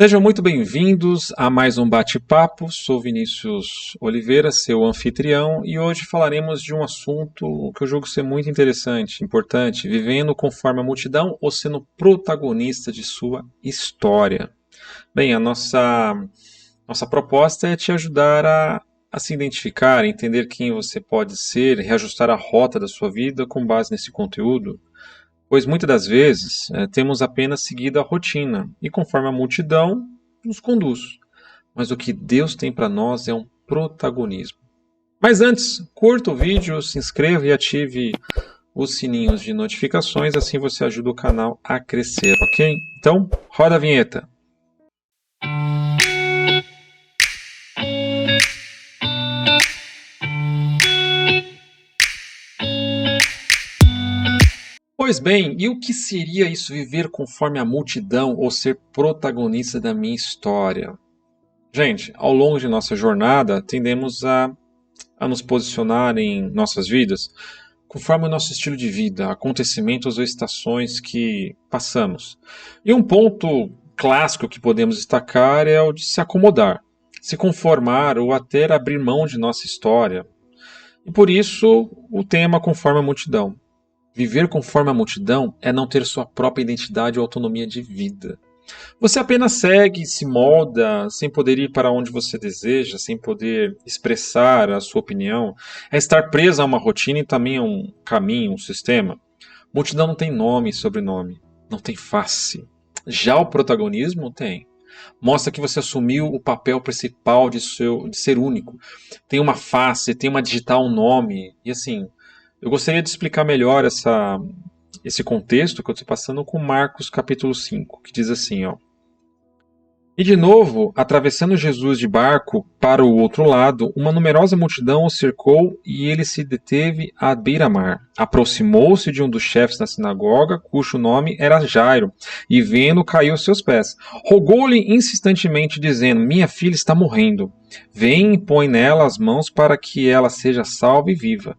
Sejam muito bem-vindos a mais um bate-papo. Sou Vinícius Oliveira, seu anfitrião, e hoje falaremos de um assunto que eu julgo ser muito interessante, importante, vivendo conforme a multidão ou sendo protagonista de sua história. Bem, a nossa proposta é te ajudar a se identificar, entender quem você pode ser, reajustar a rota da sua vida com base nesse conteúdo. Pois muitas das vezes temos apenas seguido a rotina e conforme a multidão nos conduz. Mas o que Deus tem para nós é um protagonismo. Mas antes, curta o vídeo, se inscreva e ative os sininhos de notificações, assim você ajuda o canal a crescer, ok? Então, roda a vinheta. Pois bem, e o que seria isso viver conforme a multidão ou ser protagonista da minha história? Gente, ao longo de nossa jornada, tendemos a nos posicionar em nossas vidas conforme o nosso estilo de vida, acontecimentos ou estações que passamos. E um ponto clássico que podemos destacar é o de se acomodar, se conformar ou até abrir mão de nossa história. E por isso, o tema conforme a multidão. Viver conforme a multidão é não ter sua própria identidade ou autonomia de vida. Você apenas segue, se molda, sem poder ir para onde você deseja, sem poder expressar a sua opinião. É estar preso a uma rotina e também a um caminho, um sistema. Multidão não tem nome e sobrenome, não tem face. Já o protagonismo tem. Mostra que você assumiu o papel principal de ser único. Tem uma face, tem uma digital, um nome. E assim, eu gostaria de explicar melhor esse contexto que eu estou passando com Marcos capítulo 5, que diz assim, ó. E de novo, atravessando Jesus de barco para o outro lado, uma numerosa multidão o cercou e ele se deteve à beira-mar. Aproximou-se de um dos chefes da sinagoga, cujo nome era Jairo, e vendo, caiu aos seus pés. Rogou-lhe insistentemente, dizendo: Minha filha está morrendo. Vem e põe nela as mãos para que ela seja salva e viva.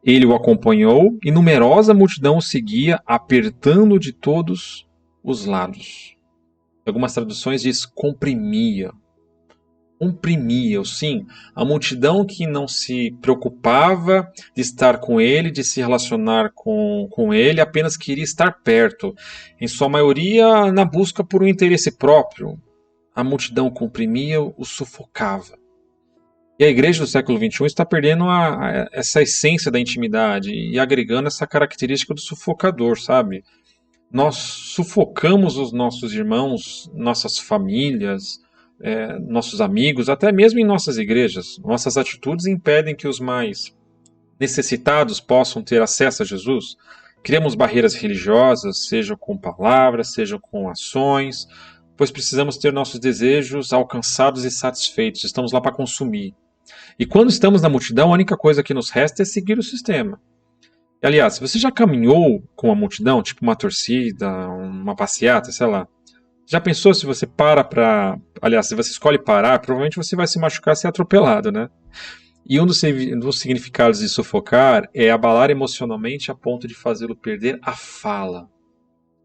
Ele o acompanhou e numerosa multidão o seguia, apertando de todos os lados. Algumas traduções diz comprimia. Comprimia, sim, a multidão que não se preocupava de estar com ele, de se relacionar com ele, apenas queria estar perto, em sua maioria na busca por um interesse próprio. A multidão comprimia, o sufocava. E a igreja do século XXI está perdendo essa essência da intimidade e agregando essa característica do sufocador, sabe? Nós sufocamos os nossos irmãos, nossas famílias, nossos amigos, até mesmo em nossas igrejas. Nossas atitudes impedem que os mais necessitados possam ter acesso a Jesus. Criamos barreiras religiosas, seja com palavras, seja com ações, pois precisamos ter nossos desejos alcançados e satisfeitos. Estamos lá para consumir. E quando estamos na multidão, a única coisa que nos resta é seguir o sistema. Aliás, se você já caminhou com a multidão, tipo uma torcida, uma passeata, sei lá, já pensou se você Aliás, se você escolhe parar, provavelmente você vai se machucar e ser atropelado, né? E um dos significados de sufocar é abalar emocionalmente a ponto de fazê-lo perder a fala.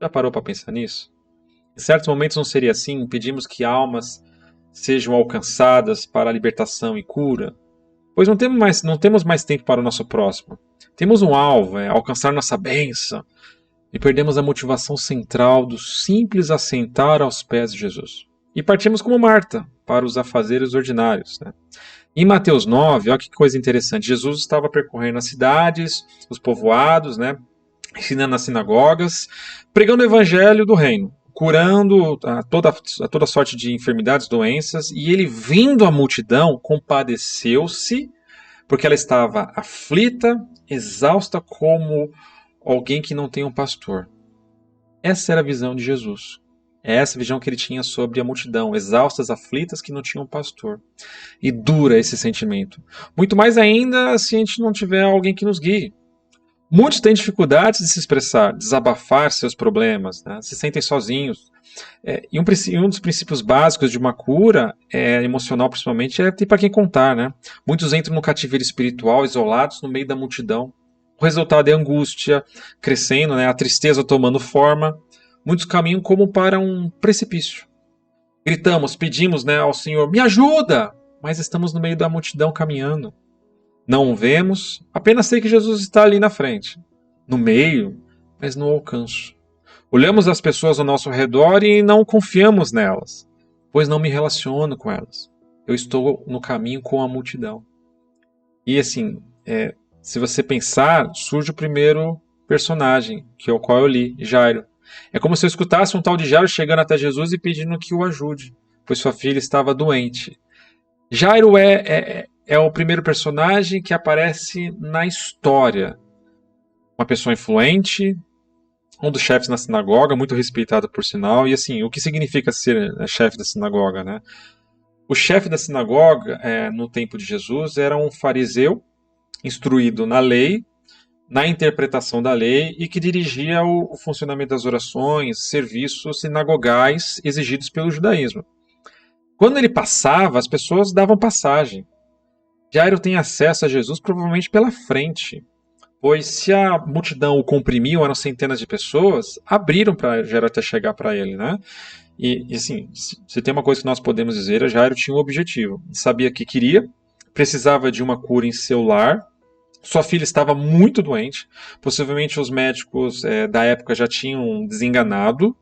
Já parou para pensar nisso? Em certos momentos não seria assim? Impedimos que almas sejam alcançadas para a libertação e cura? Pois não temos mais tempo para o nosso próximo. Temos um alvo, alcançar nossa bênção, e perdemos a motivação central do simples assentar aos pés de Jesus. E partimos como Marta, para os afazeres ordinários. Né? Em Mateus 9, olha que coisa interessante, Jesus estava percorrendo as cidades, os povoados, né? Ensinando nas sinagogas, pregando o evangelho do reino, curando a toda sorte de enfermidades, doenças, e ele, vindo a multidão, compadeceu-se, porque ela estava aflita, exausta como alguém que não tem um pastor. Essa era a visão de Jesus. É essa a visão que ele tinha sobre a multidão, exaustas, aflitas, que não tinham um pastor. E dura esse sentimento. Muito mais ainda se a gente não tiver alguém que nos guie. Muitos têm dificuldades de se expressar, desabafar seus problemas, né? Se sentem sozinhos. E um dos princípios básicos de uma cura emocional, principalmente, é ter para quem contar. Né? Muitos entram no cativeiro espiritual, isolados no meio da multidão. O resultado é a angústia crescendo, né? A tristeza tomando forma. Muitos caminham como para um precipício. Gritamos, pedimos, né, ao Senhor, me ajuda! Mas estamos no meio da multidão caminhando. Não o vemos, apenas sei que Jesus está ali na frente. No meio, mas não alcanço. Olhamos as pessoas ao nosso redor e não confiamos nelas, pois não me relaciono com elas. Eu estou no caminho com a multidão. E assim, se você pensar, surge o primeiro personagem, que é o qual eu li, Jairo. É como se eu escutasse um tal de Jairo chegando até Jesus e pedindo que o ajude, pois sua filha estava doente. Jairo é o primeiro personagem que aparece na história. Uma pessoa influente, um dos chefes na sinagoga, muito respeitado por sinal. E assim, o que significa ser chefe da sinagoga, né? O chefe da sinagoga, no tempo de Jesus, era um fariseu instruído na lei, na interpretação da lei e que dirigia o funcionamento das orações, serviços sinagogais exigidos pelo judaísmo. Quando ele passava, as pessoas davam passagem. Jairo tem acesso a Jesus provavelmente pela frente, pois se a multidão o comprimiu, eram centenas de pessoas, abriram para Jairo até chegar para ele, né? E assim, se tem uma coisa que nós podemos dizer, Jairo tinha um objetivo. Sabia que queria, precisava de uma cura em seu lar. Sua filha estava muito doente. Possivelmente os médicos da época já tinham desenganado.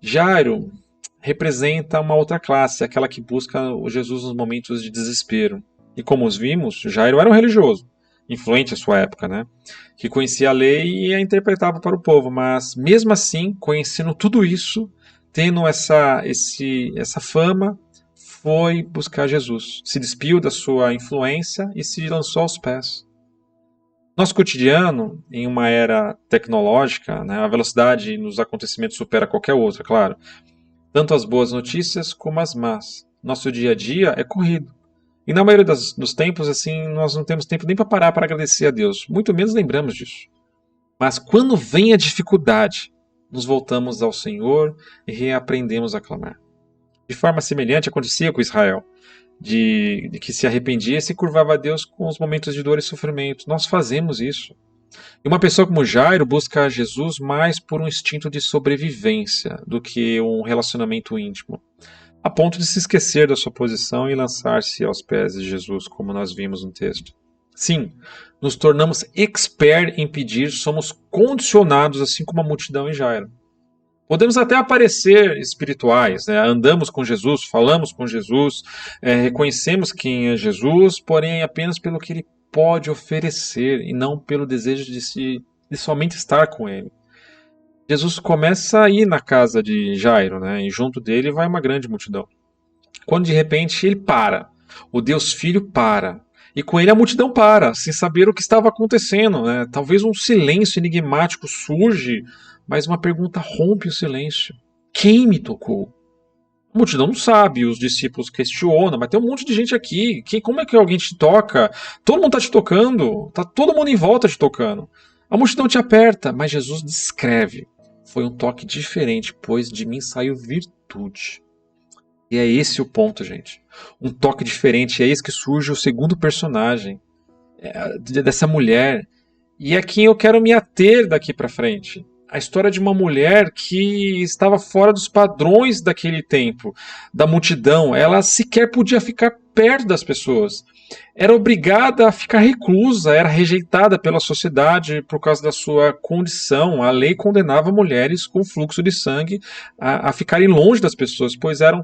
Jairo representa uma outra classe, aquela que busca o Jesus nos momentos de desespero. E como os vimos, Jairo era um religioso, influente à sua época, né? Que conhecia a lei e a interpretava para o povo, mas mesmo assim, conhecendo tudo isso, tendo essa fama, foi buscar Jesus. Se despiu da sua influência e se lançou aos pés. Nosso cotidiano, em uma era tecnológica, né, a velocidade nos acontecimentos supera qualquer outra, claro. Tanto as boas notícias como as más. Nosso dia a dia é corrido. E na maioria dos tempos, assim, nós não temos tempo nem para parar para agradecer a Deus. Muito menos lembramos disso. Mas quando vem a dificuldade, nos voltamos ao Senhor e reaprendemos a clamar. De forma semelhante acontecia com Israel, de que se arrependia e se curvava a Deus com os momentos de dor e sofrimento. Nós fazemos isso. E uma pessoa como Jairo busca Jesus mais por um instinto de sobrevivência do que um relacionamento íntimo, a ponto de se esquecer da sua posição e lançar-se aos pés de Jesus, como nós vimos no texto. Sim, nos tornamos expert em pedir, somos condicionados, assim como a multidão em Jairo. Podemos até aparecer espirituais, né? Andamos com Jesus, falamos com Jesus, reconhecemos quem é Jesus, porém apenas pelo que ele pode oferecer e não pelo desejo de somente estar com ele. Jesus começa a ir na casa de Jairo, né? E junto dele vai uma grande multidão. Quando de repente ele para, o Deus Filho para. E com ele a multidão para, sem saber o que estava acontecendo. Né? Talvez um silêncio enigmático surge, mas uma pergunta rompe o silêncio. Quem me tocou? A multidão não sabe, os discípulos questionam, mas tem um monte de gente aqui. Como é que alguém te toca? Todo mundo está te tocando, está todo mundo em volta te tocando. A multidão te aperta, mas Jesus descreve. Foi um toque diferente, pois de mim saiu virtude. E é esse o ponto, gente. Um toque diferente. É esse que surge o segundo personagem dessa mulher. E é quem eu quero me ater daqui para frente. A história de uma mulher que estava fora dos padrões daquele tempo, da multidão. Ela sequer podia ficar perto das pessoas. Era obrigada a ficar reclusa, era rejeitada pela sociedade por causa da sua condição. A lei condenava mulheres com fluxo de sangue a ficarem longe das pessoas, pois eram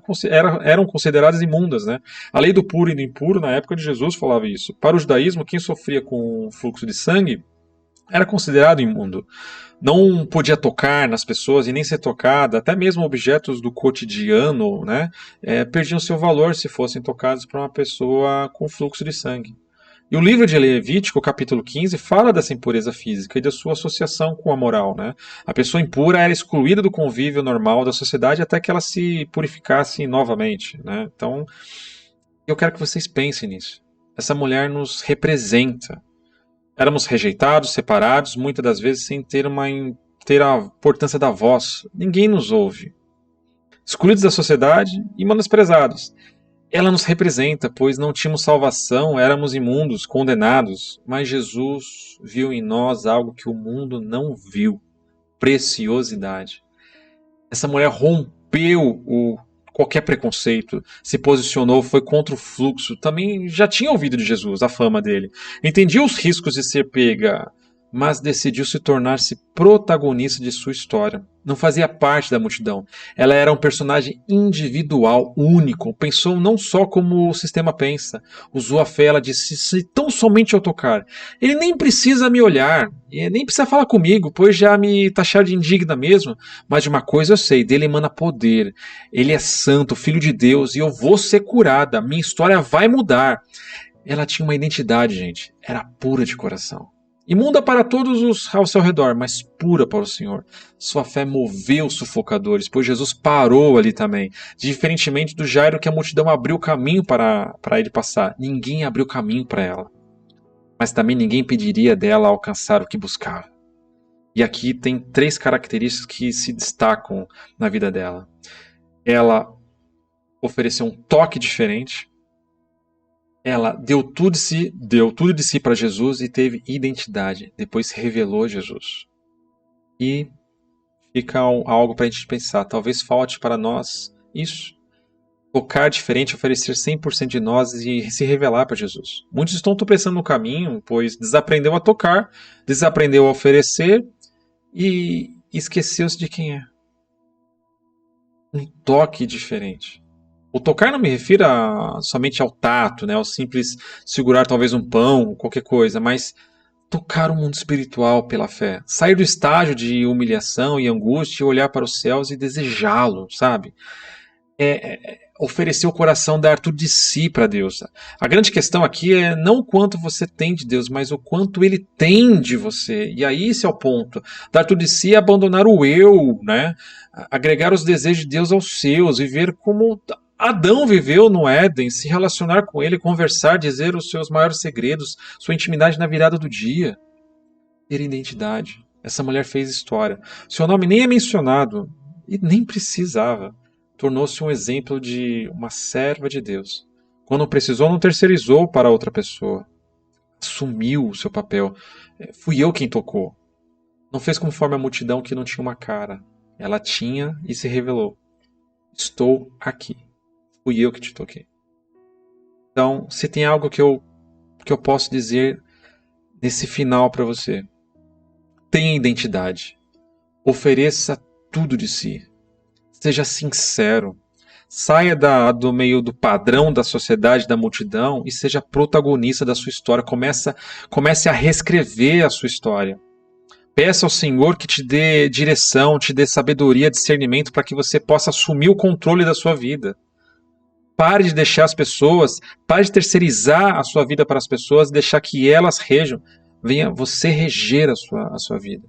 consideradas imundas. Né? A lei do puro e do impuro, na época de Jesus, falava isso. Para o judaísmo, quem sofria com fluxo de sangue era considerado imundo. Não podia tocar nas pessoas e nem ser tocada, até mesmo objetos do cotidiano, né, perdiam seu valor se fossem tocados por uma pessoa com fluxo de sangue. E o livro de Levítico, capítulo 15, fala dessa impureza física e da sua associação com a moral. Né? A pessoa impura era excluída do convívio normal da sociedade até que ela se purificasse novamente. Né? Então, eu quero que vocês pensem nisso. Essa mulher nos representa. Éramos rejeitados, separados, muitas das vezes sem ter a importância da voz. Ninguém nos ouve. Excluídos da sociedade e menosprezados. Ela nos representa, pois não tínhamos salvação, éramos imundos, condenados. Mas Jesus viu em nós algo que o mundo não viu: preciosidade. Essa mulher rompeu o qualquer preconceito, se posicionou, foi contra o fluxo, também já tinha ouvido de Jesus, a fama dele. Entendia os riscos de ser pega, mas decidiu se tornar-se protagonista de sua história. Não fazia parte da multidão. Ela era um personagem individual, único. Pensou não só como o sistema pensa. Usou a fé, ela disse, se tão somente eu tocar. Ele nem precisa me olhar, nem precisa falar comigo, pois já me taxar de indigna mesmo. Mas de uma coisa eu sei, dele emana poder. Ele é santo, filho de Deus, e eu vou ser curada. Minha história vai mudar. Ela tinha uma identidade, gente. Era pura de coração. Imunda para todos os ao seu redor, mas pura para o Senhor. Sua fé moveu os sufocadores, pois Jesus parou ali também. Diferentemente do Jairo, que a multidão abriu caminho para ele passar. Ninguém abriu caminho para ela. Mas também ninguém pediria dela alcançar o que buscava. E aqui tem 3 características que se destacam na vida dela. Ela ofereceu um toque diferente. Ela deu tudo de si para Jesus e teve identidade. Depois se revelou Jesus. E fica algo para a gente pensar. Talvez falte para nós isso. Tocar diferente, oferecer 100% de nós e se revelar para Jesus. Muitos estão tropeçando no caminho, pois desaprendeu a tocar, desaprendeu a oferecer e esqueceu-se de quem é. Um toque diferente. O tocar não me refiro somente ao tato, né, ao simples segurar talvez um pão, qualquer coisa, mas tocar o mundo espiritual pela fé. Sair do estágio de humilhação e angústia e olhar para os céus e desejá-lo, sabe? Oferecer o coração, dar tudo de si para Deus. A grande questão aqui é não o quanto você tem de Deus, mas o quanto Ele tem de você. E aí esse é o ponto. Dar tudo de si é abandonar o eu, né? Agregar os desejos de Deus aos seus, viver como Adão viveu no Éden, se relacionar com ele, conversar, dizer os seus maiores segredos, sua intimidade na virada do dia. Ter identidade. Essa mulher fez história. Seu nome nem é mencionado, e nem precisava. Tornou-se um exemplo de uma serva de Deus. Quando precisou, não terceirizou para outra pessoa. Assumiu o seu papel. Fui eu quem tocou. Não fez conforme a multidão que não tinha uma cara. Ela tinha e se revelou. Estou aqui. Fui eu que te toquei. Então, se tem algo que eu posso dizer nesse final para você, tenha identidade. Ofereça tudo de si. Seja sincero. Saia do meio do padrão da sociedade, da multidão e seja protagonista da sua história. Comece a reescrever a sua história. Peça ao Senhor que te dê direção, te dê sabedoria, discernimento para que você possa assumir o controle da sua vida. Pare de deixar as pessoas, pare de terceirizar a sua vida para as pessoas, deixar que elas rejam. Venha você reger a sua vida.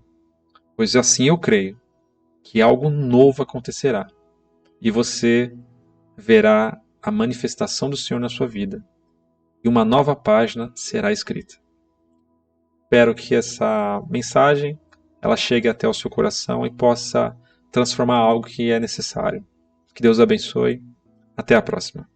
Pois assim eu creio que algo novo acontecerá. E você verá a manifestação do Senhor na sua vida. E uma nova página será escrita. Espero que essa mensagem ela chegue até o seu coração e possa transformar algo que é necessário. Que Deus abençoe. Até a próxima.